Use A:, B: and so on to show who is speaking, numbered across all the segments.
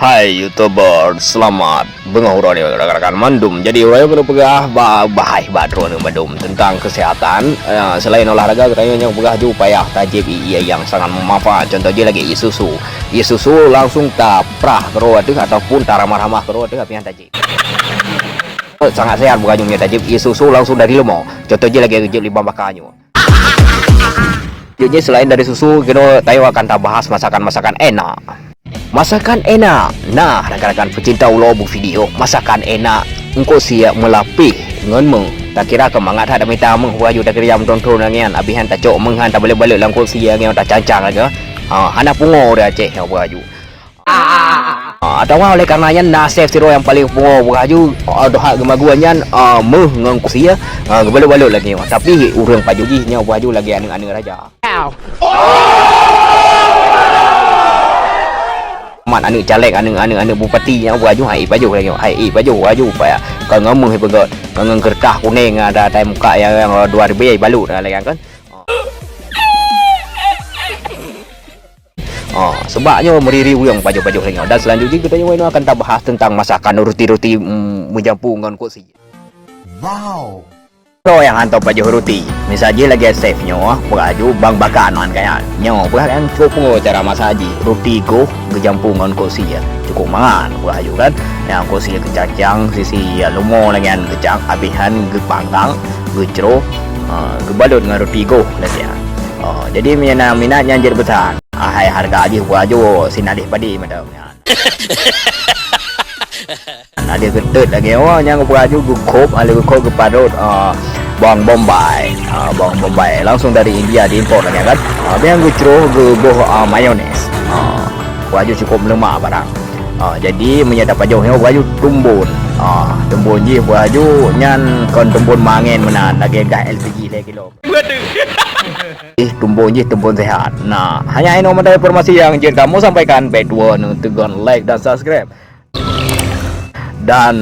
A: Hai YouTuber, selamat mengobrol ni rekan-rekan mandum. Jadi saya perlu pegah bahai badro ni mandum tentang kesehatan. Selain olahraga katanya yang pegah juga payah tajib yang sangat bermanfaat. Contohnya lagi isusu langsung tak prah kero tu ataupun tak ramah-ramah kero tu apian tajib. Sangat sehat bukan punya tajib isusu langsung dari lemau. Contohnya lagi tajib libam bakarnya. Jadi selain dari susu, kita tahu akan tak bahas masakan-masakan enak. Masakan enak. Nah, rekan-rekan pecinta ulo bu video, masakan enak engkau siap melapih ngenmu. Tak kira kemangat ada minta meng waju tak kira jam tonton ngian abihan tak cok menghan tak balik-balik lang kursi yang tak cancang lagi. Hana pungo dah cek yang waju. Atau oleh karenanya nasib siro yang paling pungo waju doa gemaguannya meh ngang kursi ya. Balik-balik lagi. Tapi urang pajugi nya waju lagi anu-anu raja. Anu caleg anu bupati yang baju hai baju lagi hai baju paya kalau ngomong he begot ngang kertas kuning ada tai muka yang 2000 balut lagi kan sebabnya meriri yang baju-baju lagi dan selanjutnya kita akan tak bahas tentang masakan roti-roti menjampu ngan kursi. Wow. So yang hantar baju roti misalnya lagi safe nyo baju bang bakanan kayak nyo kan cukup cara masaji roti go kejampungan kursi ya cukup mangan baju kan yang kursi kecacang sisi lumo lagi kan kecang abihan gepanggang gecro gebalot dengan roti go lagi ya. Jadi minatnya jadi besar hai harga aja baju sinalih padi macam ada gedet lagi yang baju gukop ada gukop kepadot bawang bombay langsung dari India diimpor lagi kan yang gecro geboh mayones baju cukup lemah barang jadi menyadap baju baju tumbun je baju nyan kon tumbun mangen menan lagi gas LPG lagi kilo tumbun sehat. Nah hanya ini nomor informasi yang jadi kamu sampaikan B2 tekan like dan subscribe dan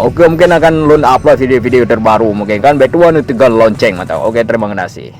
A: oke mungkin akan upload video-video terbaru mungkin kan B2 tekan lonceng mata. Oke terima kasih.